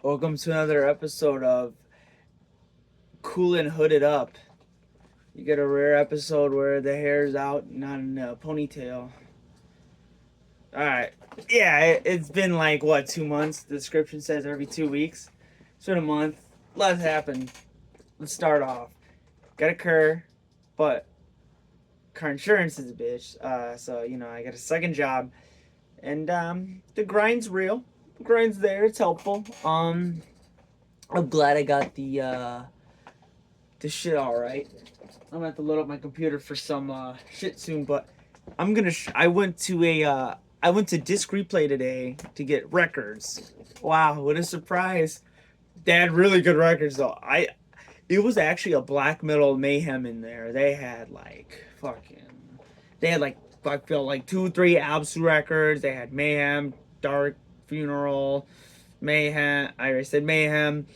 Welcome to another episode of Cool and Hooded Up. You get a rare episode where the hair's out, not in a ponytail. Alright. Yeah, it's been like, what, 2 months? The description says every 2 weeks. It's been a month. Lots happened. Let's start off. Got a Kerr, but car insurance is a bitch. So, I got a second job. And the grind's real. The grind's there. It's helpful. I'm glad I got the shit all right. I'm gonna have to load up my computer for some shit soon, but I went to Disc Replay today to get records. Wow, what a surprise! They had really good records though. It was actually a black metal mayhem in there. They had like I feel like 2, 3 Absolute records. They had Mayhem, Dark Funeral, Mayhem. I already said Mayhem,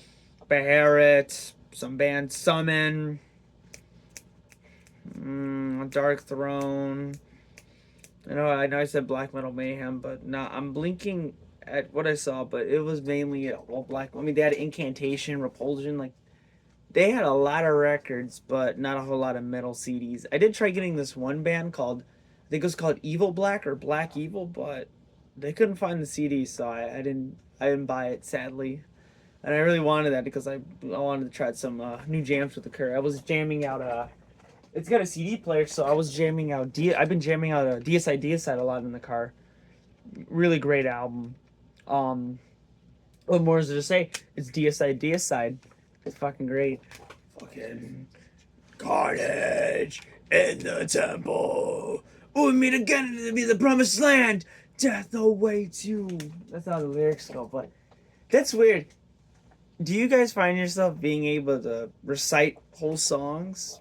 Beharit, some band Summon, Dark Throne. I know I said Black Metal Mayhem, but nah, I'm blinking at what I saw, but it was mainly all black. I mean, they had Incantation, Repulsion, like they had a lot of records, but not a whole lot of metal CDs. I did try getting this one band called, I think it was called Evil Black or Black Evil, but they couldn't find the CD, so I didn't buy it sadly. And I really wanted that because I wanted to try some new jams with the Kerr. I was jamming out it's got a CD player, so I was jamming out I've been jamming out a DSI Deicide a lot in the car. Really great album. Um, what more is there to say? It's DSI Deicide. It's fucking great. Fucking carnage in the temple. We meet again to be the promised land. Death awaits you. That's how the lyrics go, but that's weird. Do you guys find yourself being able to recite whole songs?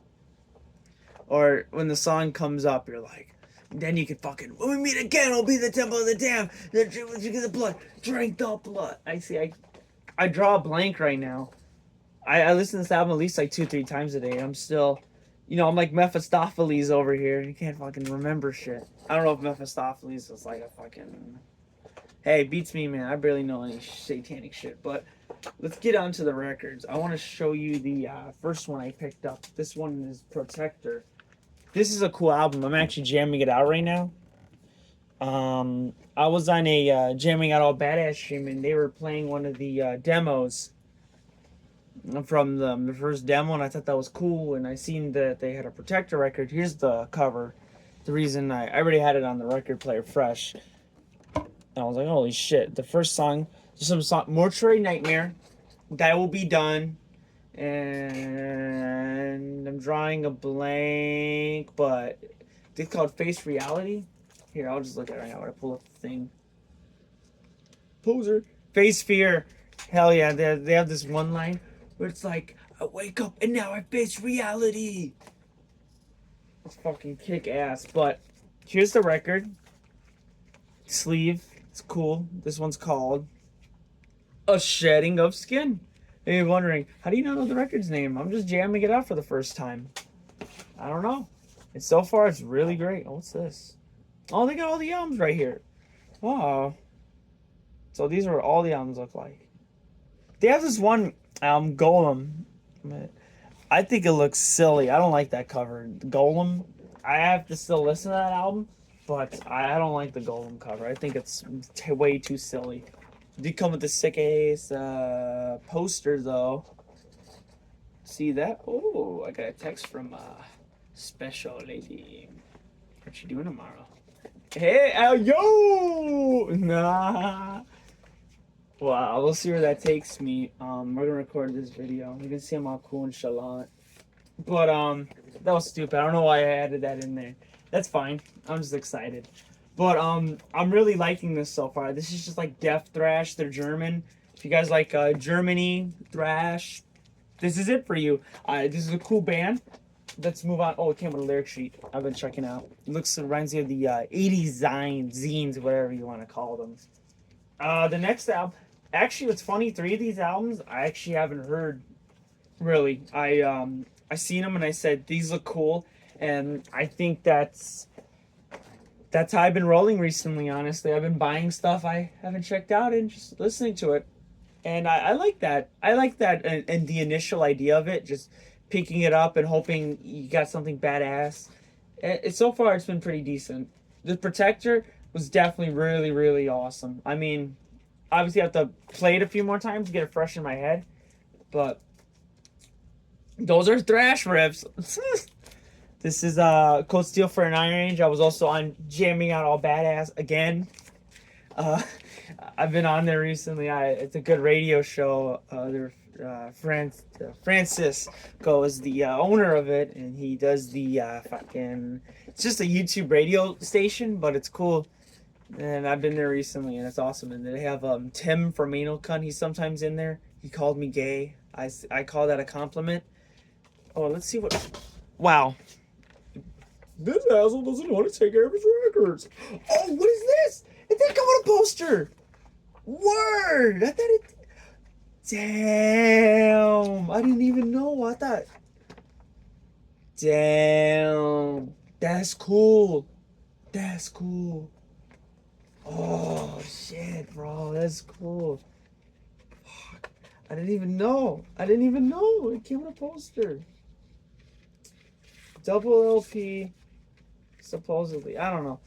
Or when the song comes up, you're like, then you can fucking, when we meet again, I'll be the temple of the damned. You get the blood, drink the blood. I draw a blank right now. I listen to this album at least like 2, 3 times a day. I'm still, I'm like Mephistopheles over here. You can't fucking remember shit. I don't know if Mephistopheles is like a fucking, hey, beats me, man. I barely know any satanic shit. But let's get on to the records. I want to show you the first one I picked up. This one is Protector. This is a cool album. I'm actually jamming it out right now. I was on a jamming out all badass stream, and they were playing one of the demos from the first demo, and I thought that was cool. And I seen that they had a Protector record. Here's the cover. The reason I already had it on the record player fresh. And I was like, holy shit! The first song, some song, Mortuary Nightmare. That will be done. And I'm drawing a blank, but it's called Face Reality. Here, I'll just look at it right now. I pull up the thing. Poser. Face Fear. Hell yeah, they have this one line where it's like, I wake up and now I face reality. It's fucking kick ass. But here's the record. Sleeve. It's cool. This one's called A Shedding of Skin. And you're wondering, how do you not know the record's name? I'm just jamming it out for the first time. I don't know. And so far, it's really great. Oh, what's this? Oh, they got all the albums right here. Wow. So these are what all the albums look like. They have this one album, Golem. I think it looks silly. I don't like that cover. Golem. I have to still listen to that album, but I don't like the Golem cover. I think it's way too silly. Did come with the sick ass poster though. See that? Oh, I got a text from special lady. What you doing tomorrow? Hey, yo! Nah. Well, we'll see where that takes me. We're gonna record this video. You can see I'm all cool and chalant. But that was stupid. I don't know why I added that in there. That's fine. I'm just excited. But I'm really liking this so far. This is just like death thrash. They're German. If you guys like Germany thrash, this is it for you. This is a cool band. Let's move on. Oh, it came with a lyric sheet. I've been checking out. It reminds me of the 80s zines, whatever you want to call them. The next album, actually, what's funny, 3 of these albums I actually haven't heard. Really, I seen them and I said these look cool, and I think that's how I've been rolling recently, honestly. I've been buying stuff I haven't checked out and just listening to it. And I like that. I like that, and the initial idea of it, just picking it up and hoping you got something badass. So far, it's been pretty decent. The Protector was definitely really, really awesome. I mean, obviously, I have to play it a few more times to get it fresh in my head, but those are thrash riffs. This is Cold Steel for an Iron Range. I was also on Jamming Out All Badass again. Uh, I've been on there recently. It's a good radio show. Francis is the owner of it, and he does the fucking. It's just a YouTube radio station, but it's cool. And I've been there recently, and it's awesome. And they have Tim from Anal Cunt. He's sometimes in there. He called me gay. I call that a compliment. Oh, let's see what. Wow. This asshole doesn't want to take care of his records. Oh, what is this? It didn't come on a poster. Word! I thought it. Damn! I didn't even know. I thought. Damn! That's cool. That's cool. Oh shit, bro! That's cool. Fuck! I didn't even know. I didn't even know it came on a poster. Double LP. Supposedly, I don't know.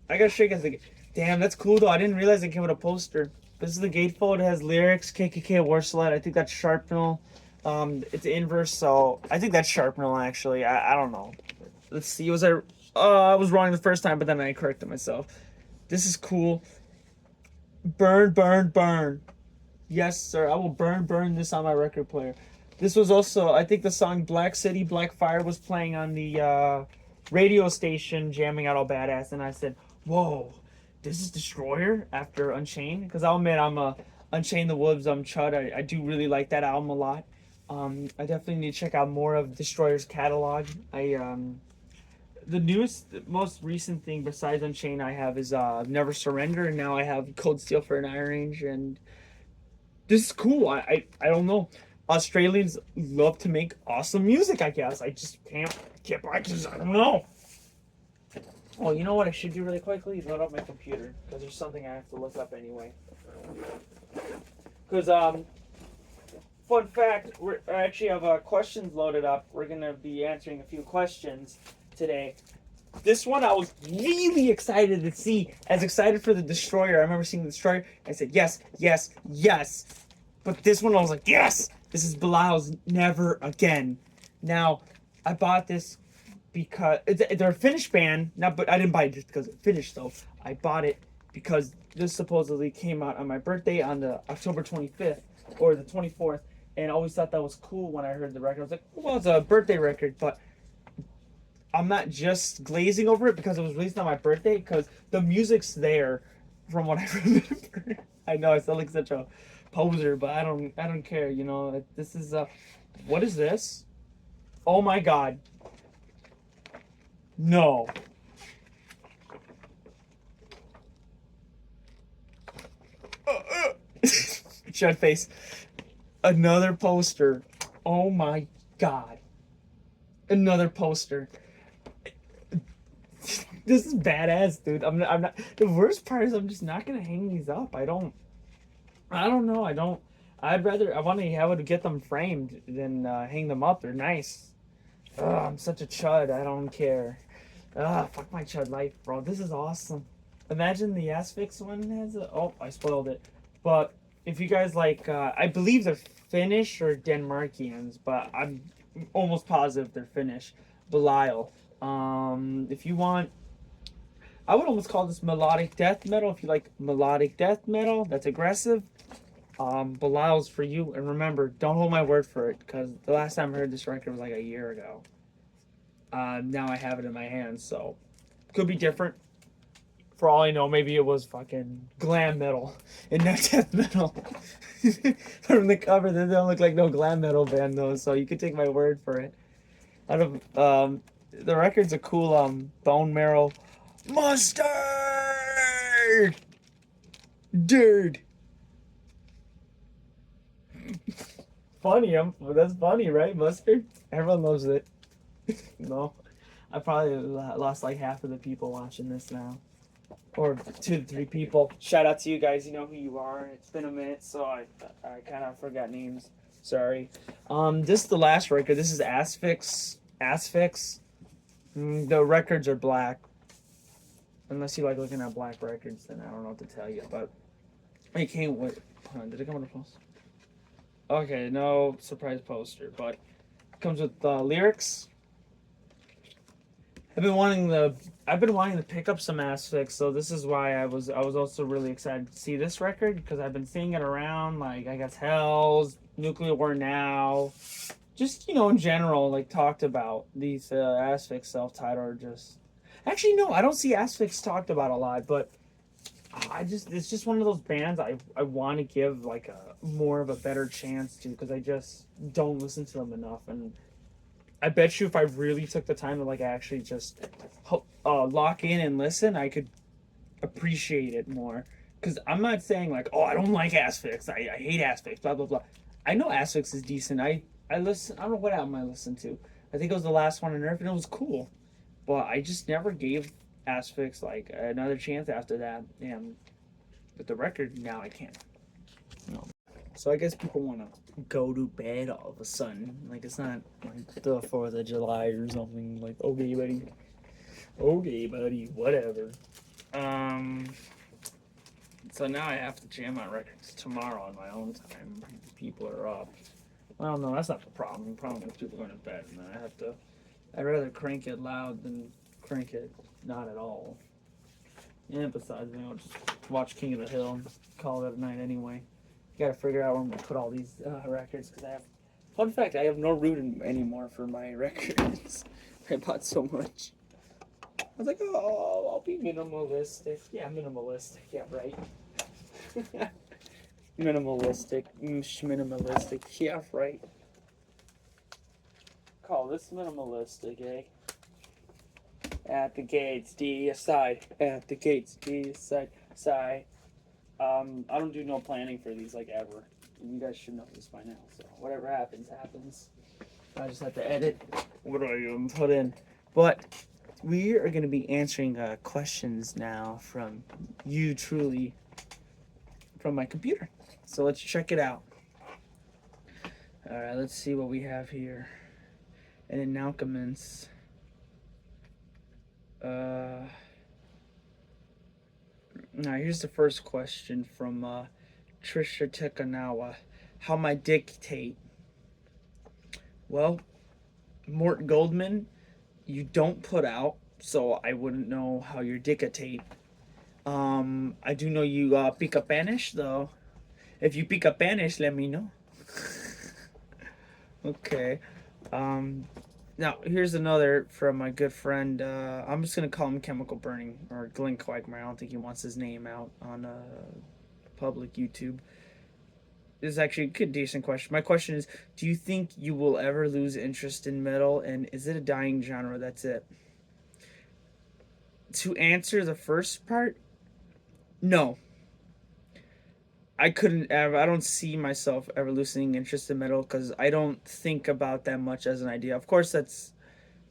I gotta shake as the. Damn, that's cool though. I didn't realize it came with a poster. This is the gatefold. It has lyrics, KKK War Sled. I think that's Sharpnel. It's inverse, so I think that's Sharpnel actually. I don't know. Let's see. I was wrong the first time, but then I corrected myself. This is cool. Burn, burn, burn. Yes, sir. I will burn this on my record player. This was also, I think the song Black City, Black Fire was playing on the radio station, Jamming Out All Badass, and I said, whoa, this is Destroyer after Unchained? Because I'll admit I'm a Unchained the Wolves, Chud. I do really like that album a lot. I definitely need to check out more of Destroyer's catalog. The most recent thing besides Unchained I have is Never Surrender, and now I have Cold Steel for an Iron Range, and this is cool. I don't know. Australians love to make awesome music, I guess. I just can't I don't know. Oh, you know what I should do really quickly? Load up my computer, because there's something I have to look up anyway. Because, fun fact, I actually have questions loaded up. We're going to be answering a few questions today. This one I was really excited to see. As excited for the Destroyer. I remember seeing the Destroyer. I said, yes, yes, yes. But this one I was like, yes! This is Belial's Never Again. Now, I bought this because they're a Finnish band. But I didn't buy it just because it's Finnish, though. I bought it because this supposedly came out on my birthday on the October 25th or the 24th, and I always thought that was cool when I heard the record. I was like, well, it's a birthday record, but I'm not just glazing over it because it was released on my birthday, because the music's there from what I remember. I know I sound like such a poser, but I don't care, you know. This is what is this? Oh my god. No. Shut face. Another poster. Oh my god. Another poster. This is badass, dude. I'm not. The worst part is I'm just not gonna hang these up. I don't know. I want to have to get them framed than hang them up. They're nice. Ugh, I'm such a chud. I don't care. Fuck my chud life, bro. This is awesome. Imagine the Asphyx one has a. Oh, I spoiled it. But if you guys like, I believe they're Finnish or Denmarkians, but I'm almost positive they're Finnish. Belial. If you want, I would almost call this melodic death metal. If you like melodic death metal, that's aggressive. Belial's for you. And remember, don't hold my word for it, because the last time I heard this record was like a year ago. Now I have it in my hands, so could be different. For all I know, maybe it was fucking glam metal and not death metal. From the cover, they don't look like no glam metal band though, so you could take my word for it. Out of the record's a cool bone marrow mustard, dude. Funny, that's funny, right? Mustard. Everyone loves it. No, I probably lost like half of the people watching this now. or 2 to 3 people. Shout out to you guys. You know who you are. It's been a minute, so I kind of forgot names. Sorry. This is the last record. This is Asphyx. Asphyx. The records are black. Unless you like looking at black records, then I don't know what to tell you. But it came with. Did it come with a poster? Okay, no surprise poster, but it comes with lyrics. I've been wanting to pick up some Asphyx, so this is why I was also really excited to see this record because I've been seeing it around, like I guess Hell's, Nuclear War Now, just in general, like talked about these Asphyx self-titled are just. Actually, no, I don't see Asphyx talked about a lot, but it's just one of those bands I want to give like a more of a better chance to because I just don't listen to them enough. And I bet you if I really took the time to like actually just lock in and listen, I could appreciate it more. Because I'm not saying like, oh, I don't like Asphyx, I hate Asphyx, blah blah blah. I know Asphyx is decent. I listen. I don't know what album I listened to. I think it was the last one on Earth, and it was cool. But I just never gave Asphyx like another chance after that. And with the record, now I can't. No. So I guess people want to go to bed all of a sudden. Like it's not like the 4th of July or something. Like okay, buddy, whatever. So now I have to jam out records tomorrow on my own time. People are up. Well, no, that's not the problem. The problem is people going to bed, and I have to. I'd rather crank it loud than crank it not at all. And besides, I'll just watch King of the Hill and call it a night anyway. You gotta figure out where I'm gonna put all these records because I have. Fun fact: I have no room anymore for my records. I bought so much. I was like, oh, I'll be minimalistic. Yeah, minimalistic. Yeah, right. Minimalistic. Minimalistic. Yeah, right. Call this minimalistic, eh? At the gates, D aside. At the gates, D aside. Side. I don't do no planning for these like ever. You guys should know this by now. So whatever happens, happens. I just have to edit what I put in. But we are going to be answering questions now from you truly from my computer. So let's check it out. All right, let's see what we have here. And it now commence. Now here's the first question from Trisha Tekanawa. How my dictate? Well, Mort Goldman, you don't put out, so I wouldn't know how your dictate. I do know you pick up Spanish though. If you pick up Spanish, let me know. Okay. Now here's another from my good friend. I'm just gonna call him Chemical Burning or Glenn Quagmire. I don't think he wants his name out on public YouTube. This is actually a good, decent question. My question is: do you think you will ever lose interest in metal, and is it a dying genre? That's it. To answer the first part, no. I couldn't ever. I don't see myself ever losing interest in metal because I don't think about that much as an idea. Of course, that's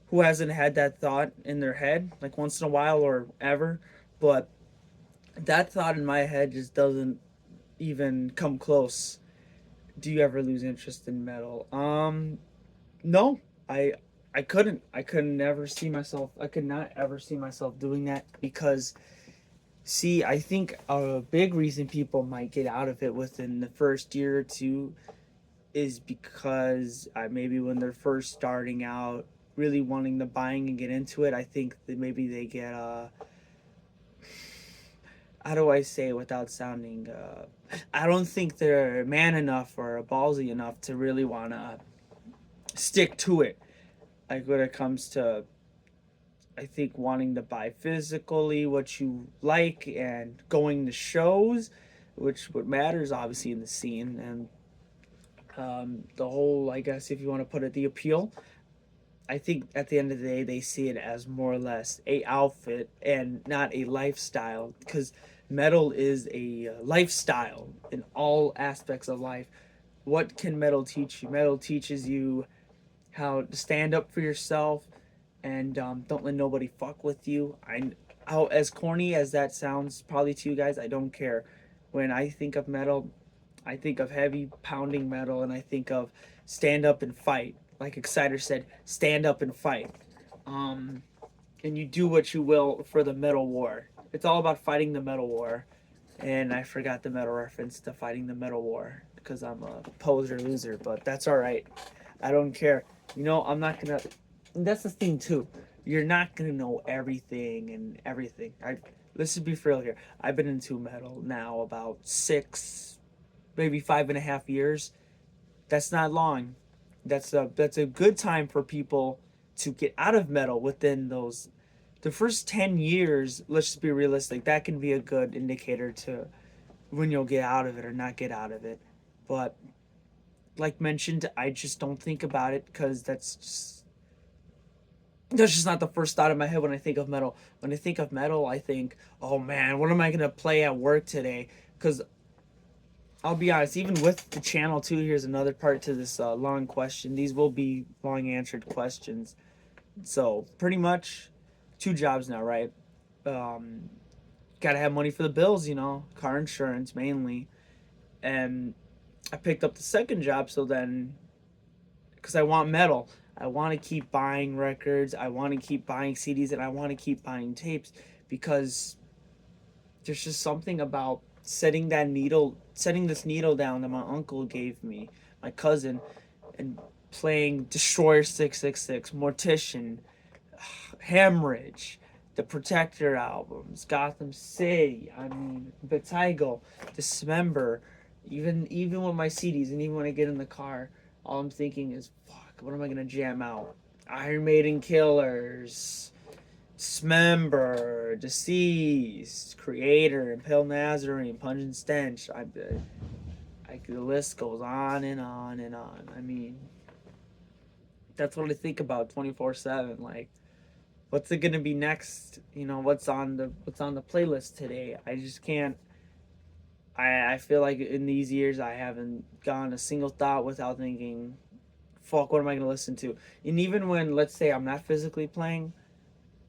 who hasn't had that thought in their head like once in a while or ever, but that thought in my head just doesn't even come close. Do you ever lose interest in metal? No. I couldn't. I could never see myself. I could not ever see myself doing that because see, I think a big reason people might get out of it within the first year or two is because maybe when they're first starting out, really wanting to buying and get into it, I think that maybe they get how do I say it without sounding I don't think they're man enough or ballsy enough to really want to stick to it. Like when it comes to I think wanting to buy physically what you like and going to shows, which what matters obviously in the scene and the whole I guess if you want to put it the appeal. I think at the end of the day they see it as more or less a outfit and not a lifestyle because metal is a lifestyle in all aspects of life. What can metal teach you? Metal teaches you how to stand up for yourself and don't let nobody fuck with you. how, as corny as that sounds probably to you guys, I don't care. When I think of metal, I think of heavy pounding metal, and I think of stand up and fight. Like Exciter said, stand up and fight. Um, and you do what you will for the metal war. It's all about fighting the metal war. And I forgot the metal reference to fighting the metal war because I'm a poser loser, but that's all right. I don't care. I'm not gonna. And that's the thing too. You're not gonna know everything and everything. Let's just be real here. I've been into metal now about 6, maybe 5.5 years. That's not long. That's a good time for people to get out of metal within those. The first 10 years, let's just be realistic. That can be a good indicator to when you'll get out of it or not get out of it. But like mentioned, I just don't think about it because that's just not the first thought in my head when I think of metal. When I think of metal, I think, oh man, what am I gonna play at work today? Because I'll be honest, even with the channel too, here's another part to this long question. These will be long answered questions. So pretty much 2 jobs now, right? Um, Gotta have money for the bills, car insurance mainly. And I picked up the second job, so then because I want metal. I want to keep buying records. I want to keep buying CDs, and I want to keep buying tapes because there's just something about setting this needle down that my uncle gave me, my cousin, and playing Destroyer 666, Mortician, Hemorrhage, the Protector albums, Gotham City. I mean, Vertigo, Dismember. Even with my CDs, and even when I get in the car, all I'm thinking is, "Fuck, what am I gonna jam out?" Iron Maiden Killers, Dismember, Deceased, Creator, Impale Nazarene, Pungent Stench. The list goes on and on and on. I mean, that's what I think about 24/7. Like, what's it gonna be next? What's on the playlist today? I just can't. I feel like in these years I haven't gone a single thought without thinking, "Fuck, what am I gonna listen to?" And even when, let's say, I'm not physically playing,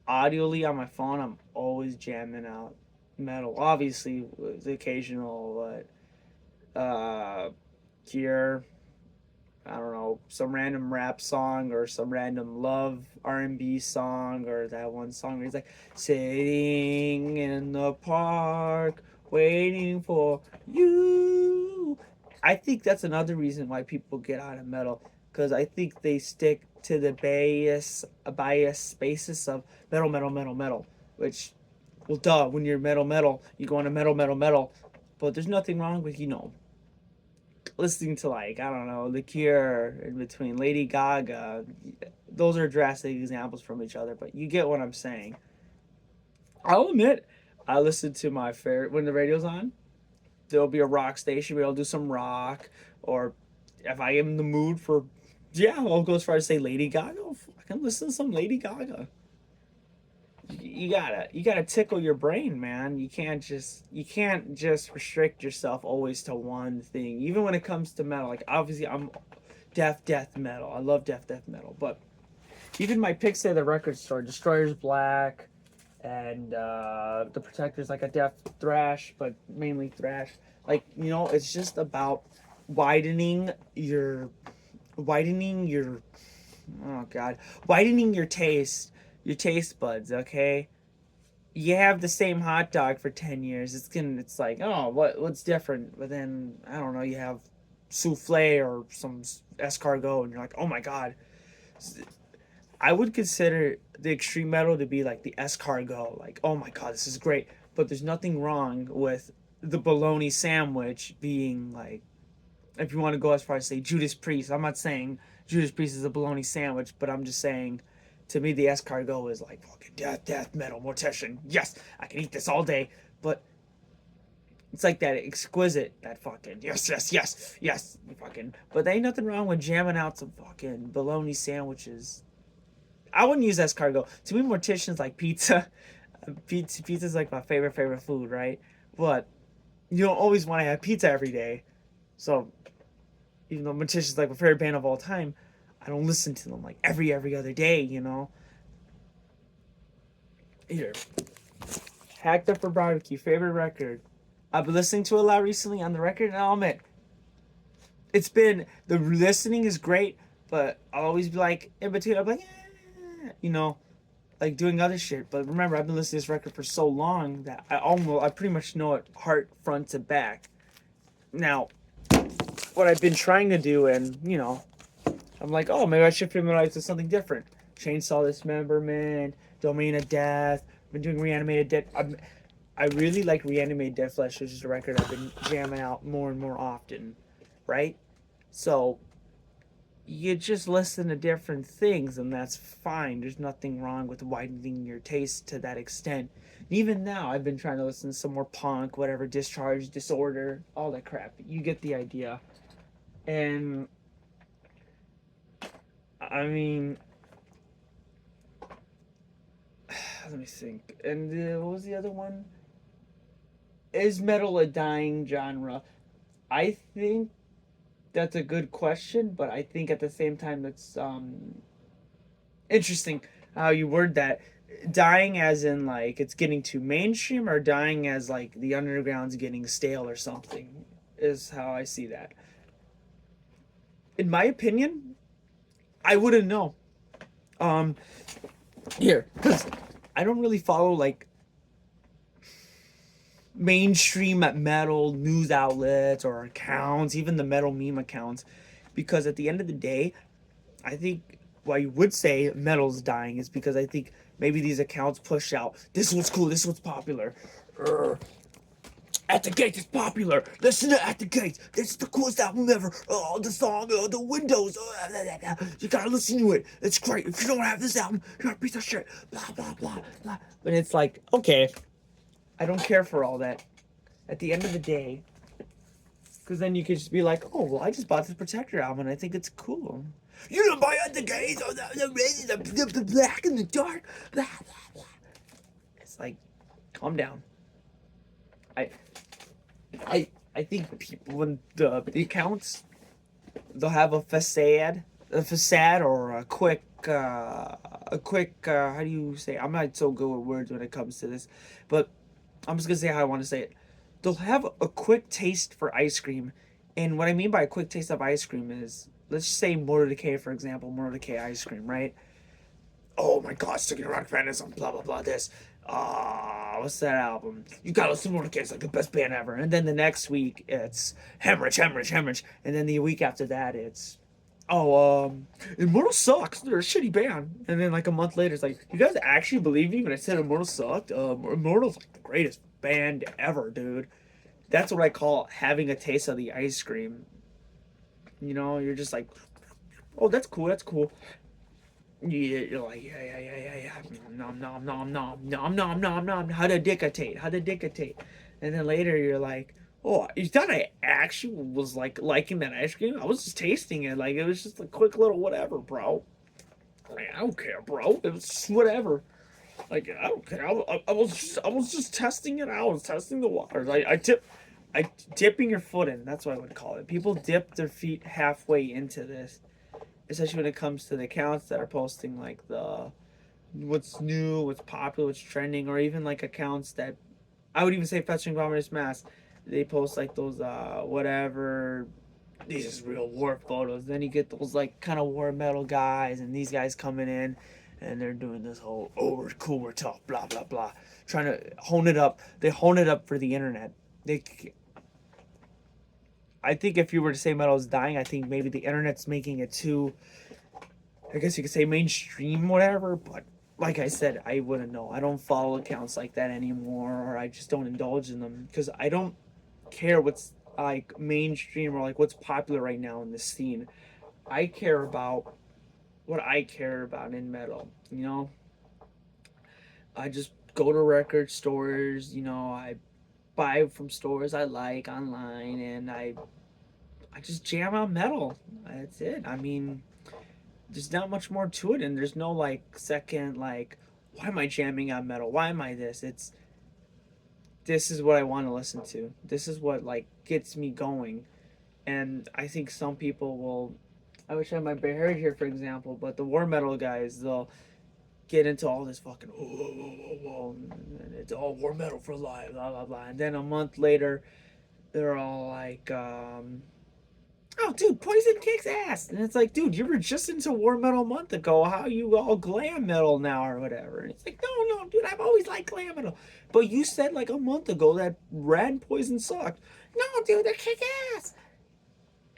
audioly on my phone, I'm always jamming out metal. Obviously, with the occasional, Cure. I don't know, some random rap song or some random love R&B song or that one song where he's like sitting in the park waiting for you. I think that's another reason why people get out of metal because I think they stick to the bias basis of metal, metal, metal, metal, which, well, duh, when you're metal, metal, you go into metal, metal, metal, but there's nothing wrong with listening to, like, I don't know, The Cure in between, Lady Gaga. Those are drastic examples from each other, but you get what I'm saying. I'll admit, I listen to my favorite when the radio's on. There'll be a rock station where I'll do some rock, or if I am in the mood for, yeah, I'll go as far as say Lady Gaga. I can listen to some Lady Gaga. You gotta tickle your brain, man. You can't just restrict yourself always to one thing. Even when it comes to metal, like obviously I'm death metal. I love death metal, but even my picks at the record store, Destroyer's Black, and the Protector's like a death thrash, but mainly thrash. Like, it's just about widening your widening your oh god, widening your taste buds. Okay, you have the same hot dog for 10 years. It's like, oh, what's different? But then I don't know, you have souffle or some escargot, and you're like, oh my god. I would consider the extreme metal to be like the escargot. Like, oh my god, this is great. But there's nothing wrong with the bologna sandwich being like, if you want to go as far as say Judas Priest. I'm not saying Judas Priest is a bologna sandwich, but I'm just saying, to me, the escargot is like fucking death metal, mortician. Yes, I can eat this all day. But it's like that exquisite, that fucking yes, fucking. But there ain't nothing wrong with jamming out some fucking bologna sandwiches. I wouldn't use escargot. To me, mortician's like pizza. Pizza's like my favorite food, right? But you don't always want to have pizza every day. So even though Mortician's like my favorite band of all time, I don't listen to them like every other day. Here, Hacked Up for Barbecue, favorite record. I've been listening to a lot recently on the record, and I'll admit, it's been, the listening is great, but I'll always be like, in between, I'm like, like doing other shit. But remember, I've been listening to this record for so long that I pretty much know it heart, front to back. Now, what I've been trying to do, and, I'm like, oh, maybe I should familiarize with something different. Chainsaw Dismemberment, Domain of Death. I've been doing Reanimated Dead. I really like Reanimated Dead Flesh, which is a record I've been jamming out more and more often, right? So you just listen to different things, and that's fine. There's nothing wrong with widening your taste to that extent. Even now, I've been trying to listen to some more punk, whatever, Discharge, Disorder, all that crap. You get the idea. And I mean, let me think. And what was the other one? Is metal a dying genre? I think that's a good question, but I think at the same time it's interesting how you word that. Dying as in like it's getting too mainstream, or dying as like the underground's getting stale or something, is how I see that. In my opinion, I wouldn't know. Um, Here, because I don't really follow like mainstream metal news outlets or accounts, even the metal meme accounts, because at the end of the day, I think why you would say metal's dying is because I think maybe these accounts push out this one's cool, this one's popular. At the Gates is popular. Listen to At the Gates. This is the coolest album ever. Oh, the song, the Windows. You gotta listen to it. It's great. If you don't have this album, you're a piece of shit. Blah blah blah blah. But it's like, okay, I don't care for all that. At the end of the day, because then you could just be like, oh, well, I just bought this Protector album and I think it's cool. You don't buy At the Gates or the red, the black and the dark. Blah blah blah. It's like, calm down. I I think people, when the accounts, they'll have a facade, or a quick how do you say? I'm not so good with words when it comes to this, but I'm just gonna say how I want to say it. They'll have a quick taste for ice cream, and what I mean by a quick taste of ice cream is, let's just say Motor Decay, for example, Motor Decay ice cream, right? Oh my god, Sticking Rock Fanatism, blah blah blah. This, what's that album? You gotta listen to Motor Decay, it's like the best band ever. And then the next week it's Hemorrhage, Hemorrhage, Hemorrhage, and then the week after that it's, Immortal sucks. They're a shitty band. And then like a month later, it's like, you guys actually believe me when I said Immortal sucked? Immortal's like the greatest band ever, dude. That's what I call having a taste of the ice cream. You're just like, oh, that's cool, that's cool. Yeah, you're like, yeah. Nom, nom, nom, nom, nom, nom, nom, nom. How to dictate, how to dictate. And then later you're like, oh, you thought I actually was like liking that ice cream? I was just tasting it. Like, it was just a quick little whatever, bro. Like, I don't care, bro. It was just whatever. Like, I don't care. I was just testing it out. I was testing the waters. I dipping your foot in. That's what I would call it. People dip their feet halfway into this, especially when it comes to the accounts that are posting like the what's new, what's popular, what's trending, or even like accounts that I would even say Fetching Vomitous Mass. They post like those whatever, these is real war photos. Then you get those like kind of war metal guys, and these guys coming in and they're doing this whole, oh, we're cool, we're tough, blah blah blah, trying to hone it up. They hone it up for the internet. They I think if you were to say metal is dying, I think maybe the internet's making it too, I guess you could say, mainstream, whatever. But like I said, I wouldn't know. I don't follow accounts like that anymore, or I just don't indulge in them because I don't care what's like mainstream or like what's popular right now in the scene. I care about what I care about in metal. I just go to record stores. I buy from stores I like online, and I just jam out metal. That's it. I mean, there's not much more to it, and there's no like second like, why am I jamming on metal? Why am I this? It's, this is what I want to listen to. This is what like gets me going. And I think some people will, I wish I had my Bear here for example, but the war metal guys, they'll get into all this fucking whoa, whoa, whoa, whoa. It's all War Metal for life, blah blah blah. And then a month later, they're all like, "Oh, dude, Poison kicks ass," and it's like, "Dude, you were just into War Metal a month ago. How you all glam metal now or whatever?" And it's like, "No, dude, I've always liked glam metal, but you said like a month ago that Rad Poison sucked." "No, dude, they kick ass."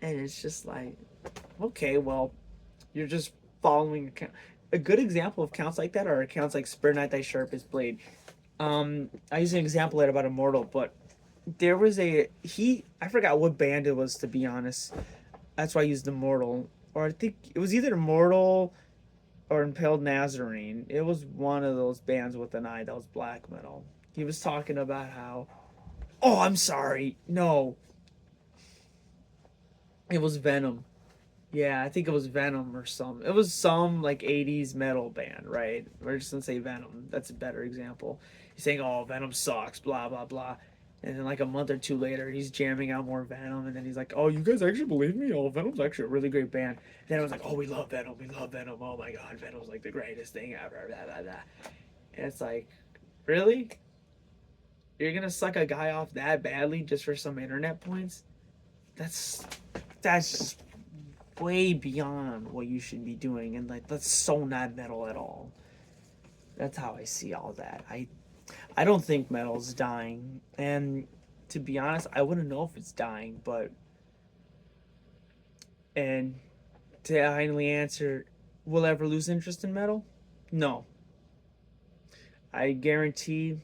And it's just like, okay, well, you're just following a good example of accounts like that are accounts like Spur Night Thy Sharpest Blade. I use an example later about Immortal, but there was I forgot what band it was, to be honest. That's why I used Immortal, or I think it was either Immortal or Impaled Nazarene. It was one of those bands with an I that was black metal. He was talking about how, oh, I'm sorry, no, it was Venom. Yeah, I think it was Venom or some. It was some like 80s metal band, right? We're just gonna say Venom. That's a better example. He's saying, "Oh, Venom sucks," blah blah blah. And then like a month or two later, he's jamming out more Venom, and then he's like, "Oh, you guys actually believe me? Oh, Venom's actually a really great band." And then I was like, "Oh, we love Venom. We love Venom. Oh my God, Venom's like the greatest thing ever." Blah blah blah. And it's like, really? You're gonna suck a guy off that badly just for some internet points? That's just way beyond what you should be doing, and like that's so not metal at all. That's how I see all that. I don't think metal's dying, and to be honest, I wouldn't know if it's dying, but and to finally answer, will I ever lose interest in metal? No. I guarantee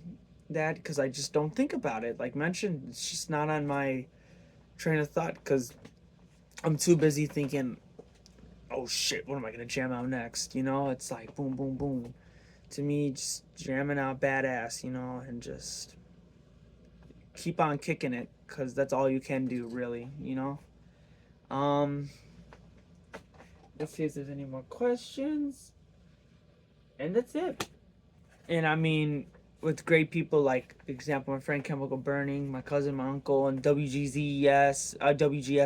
that, because I just don't think about it. Like mentioned, it's just not on my train of thought because I'm too busy thinking, oh shit, what am I gonna jam out next? You know, it's like boom, boom, boom. To me, just jamming out badass, you know, and just keep on kicking it, because that's all you can do, really, you know. Let's see if there's any more questions, and that's it. And I mean, with great people like, example, my friend Chemical Burning, my cousin, my uncle, and WGS,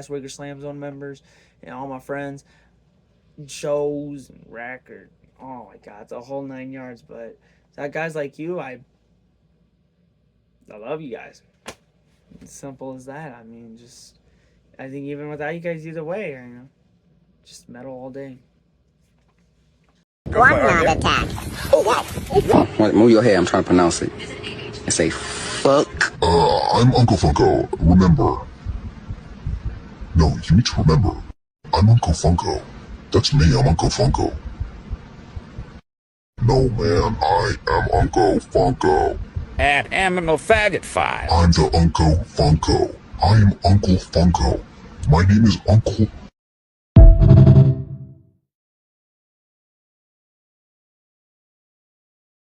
Rigger Slam Zone members, and all my friends, and shows and record. Oh my God, it's a whole 9 yards. But guys like you, I love you guys. It's simple as that. I mean, just, I think even without you guys, either way, you know, just metal all day. One attack. Oh wow. Wait, move your head. I'm trying to pronounce it. And say fuck. I'm Uncle Funko. Remember. No, you need to remember. I'm Uncle Funko. That's me. I'm Uncle Funko. No, man. I am Uncle Funko. At Aminal Faggot 5. I'm the Uncle Funko. I am Uncle Funko. My name is Uncle